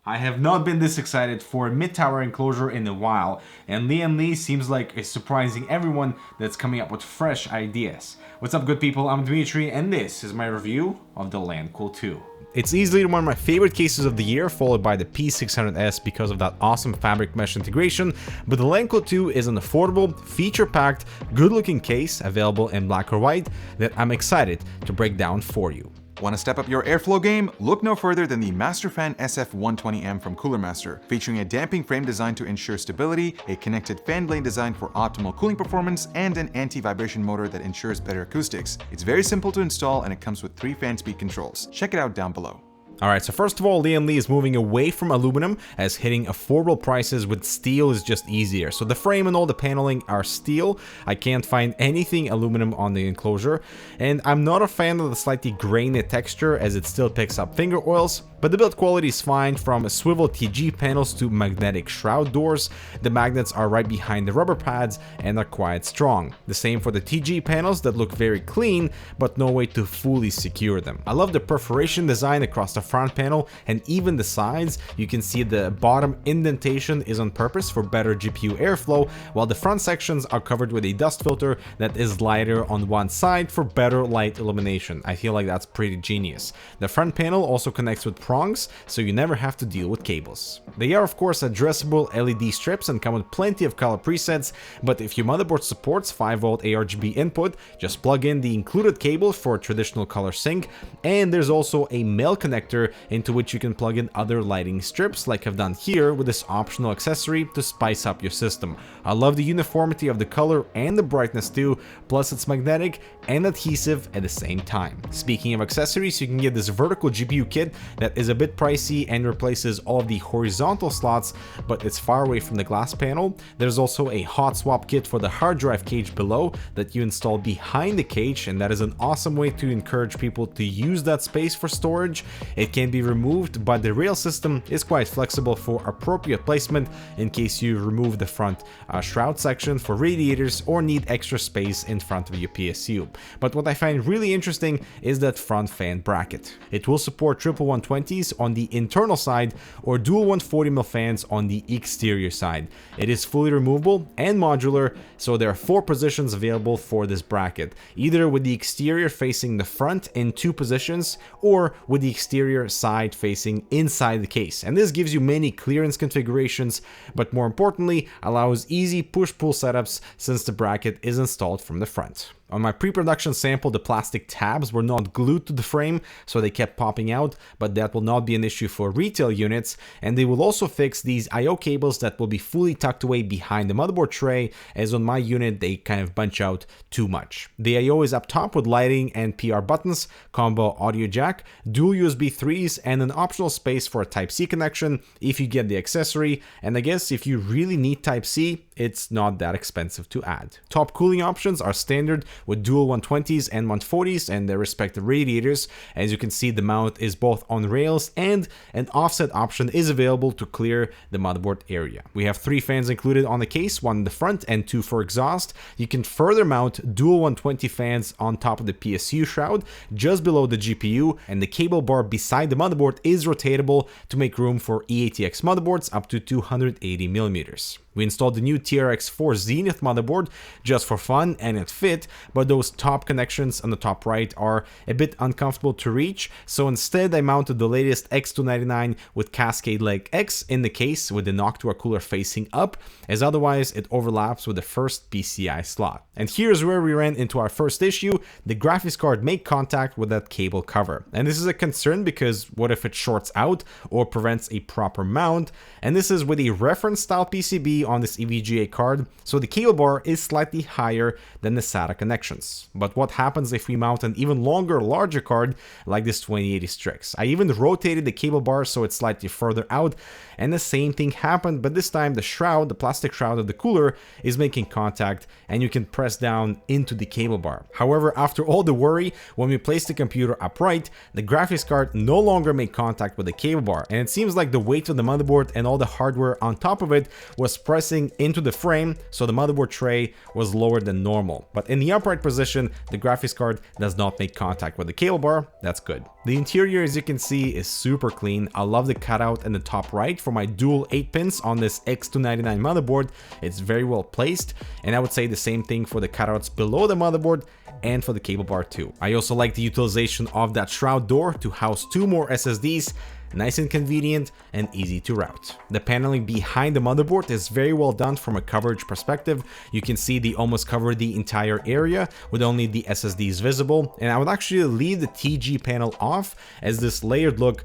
I have not been this excited for a mid-tower enclosure in a while, and Lee seems like it's surprising everyone that's coming up with fresh ideas. What's up, good people? I'm Dmitry, and this is my review of the Lancool II. It's easily one of my favorite cases of the year, followed by the P600S because of that awesome fabric mesh integration, but the Lancool II is an affordable, feature-packed, good-looking case available in black or white that I'm excited to break down for you. Want to step up your airflow game? Look no further than the Masterfan SF120M from Cooler Master, featuring a damping frame designed to ensure stability, a connected fan blade designed for optimal cooling performance, and an anti-vibration motor that ensures better acoustics. It's very simple to install and it comes with 3 fan speed controls. Check it out down below. Alright, so first of all, Lee is moving away from aluminum, as hitting affordable prices with steel is just easier. So the frame and all the paneling are steel. I can't find anything aluminum on the enclosure, and I'm not a fan of the slightly grainy texture as it still picks up finger oils, but the build quality is fine, from swivel TG panels to magnetic shroud doors. The magnets are right behind the rubber pads and are quite strong. The same for the TG panels that look very clean, but no way to fully secure them. I love the perforation design across the front panel and even the sides. You can see the bottom indentation is on purpose for better GPU airflow, while the front sections are covered with a dust filter that is lighter on one side for better light illumination. I feel like that's pretty genius. The front panel also connects with prongs, so you never have to deal with cables. They are of course addressable LED strips and come with plenty of color presets, but if your motherboard supports 5V ARGB input, just plug in the included cable for traditional color sync, and there's also a male connector into which you can plug in other lighting strips, like I've done here with this optional accessory to spice up your system. I love the uniformity of the color and the brightness too, plus it's magnetic and adhesive at the same time. Speaking of accessories, you can get this vertical GPU kit that is a bit pricey and replaces all of the horizontal slots, but it's far away from the glass panel. There's also a hot swap kit for the hard drive cage below that you install behind the cage, and that is an awesome way to encourage people to use that space for storage. It can be removed, but the rail system is quite flexible for appropriate placement in case you remove the front shroud section for radiators or need extra space in front of your PSU. But what I find really interesting is that front fan bracket. It will support triple 120s on the internal side or dual 140mm fans on the exterior side. It is fully removable and modular, so there are 4 positions available for this bracket, either with the exterior facing the front in 2 positions or with the exterior side facing inside the case. And this gives you many clearance configurations, but more importantly allows easy push-pull setups since the bracket is installed from the front. On my pre-production sample, the plastic tabs were not glued to the frame, so they kept popping out, but that will not be an issue for retail units, and they will also fix these I/O cables that will be fully tucked away behind the motherboard tray, as on my unit they kind of bunch out too much. The I/O is up top with lighting and PR buttons, combo audio jack, dual USB 3s, and an optional space for a Type-C connection if you get the accessory, and I guess if you really need Type-C, it's not that expensive to add. Top cooling options are standard with dual 120s and 140s and their respective radiators. As you can see, the mount is both on rails, and an offset option is available to clear the motherboard area. We have 3 fans included on the case, 1 in the front and 2 for exhaust. You can further mount dual 120 fans on top of the PSU shroud just below the GPU, and the cable bar beside the motherboard is rotatable to make room for eATX motherboards up to 280mm. We installed the new TRX4 Zenith motherboard just for fun, and it fit, but those top connections on the top right are a bit uncomfortable to reach, so instead I mounted the latest X299 with Cascade Leg X in the case with the Noctua cooler facing up, as otherwise it overlaps with the first PCI slot. And here's where we ran into our first issue: the graphics card made contact with that cable cover. And this is a concern because what if it shorts out or prevents a proper mount? And this is with a reference style PCB on this EVGA card, so the cable bar is slightly higher than the SATA connections. But what happens if we mount an even longer, larger card like this 2080 Strix? I even rotated the cable bar so it's slightly further out, and the same thing happened, but this time the shroud, the plastic shroud of the cooler, is making contact and you can press down into the cable bar. However, after all the worry, when we placed the computer upright, the graphics card no longer made contact with the cable bar, and it seems like the weight of the motherboard and all the hardware on top of it was pressing into the frame, so the motherboard tray was lower than normal. But in the upright position, the graphics card does not make contact with the cable bar. That's good. The interior, as you can see, is super clean. I love the cutout in the top right for my dual 8 pins on this X299 motherboard. It's very well placed, and I would say the same thing for the cutouts below the motherboard and for the cable bar too. I also like the utilization of that shroud door to house 2 more SSDs. Nice and convenient and easy to route. The paneling behind the motherboard is very well done from a coverage perspective. You can see they almost cover the entire area with only the SSDs visible, and I would actually leave the TG panel off, as this layered look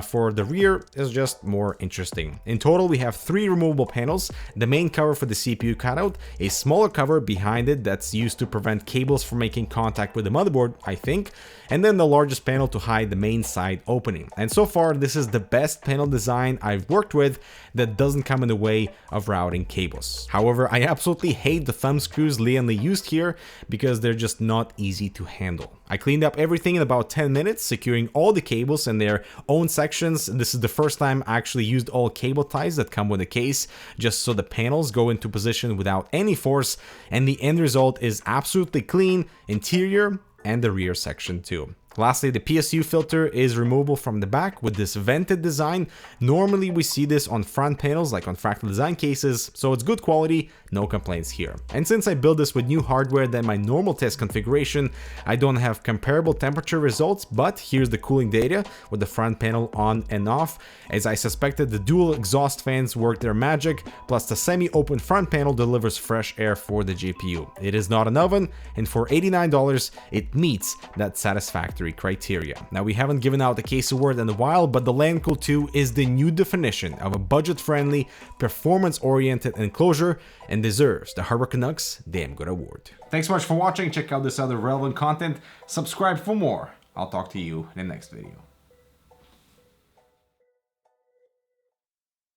for the rear is just more interesting. In total, we have 3 removable panels: the main cover for the CPU cutout, a smaller cover behind it that's used to prevent cables from making contact with the motherboard, I think, and then the largest panel to hide the main side opening. And so far, this is the best panel design I've worked with that doesn't come in the way of routing cables. However, I absolutely hate the thumb screws Lian Li used here because they're just not easy to handle. I cleaned up everything in about 10 minutes, securing all the cables in their own sections. This is the first time I actually used all cable ties that come with the case, just so the panels go into position without any force, and the end result is absolutely clean interior and the rear section too. Lastly, the PSU filter is removable from the back with this vented design. Normally we see this on front panels like on Fractal Design cases, so it's good quality, no complaints here. And since I built this with new hardware than my normal test configuration, I don't have comparable temperature results, but here's the cooling data with the front panel on and off. As I suspected, the dual exhaust fans work their magic, plus the semi-open front panel delivers fresh air for the GPU. It is not an oven, and for $89, it meets that satisfactory criteria. Now, we haven't given out the case award in a while, but the Lancool II is the new definition of a budget-friendly, performance-oriented enclosure and deserves the Hardware Canucks Damn Good Award. Thanks so much for watching. Check out this other relevant content. Subscribe for more. I'll talk to you in the next video.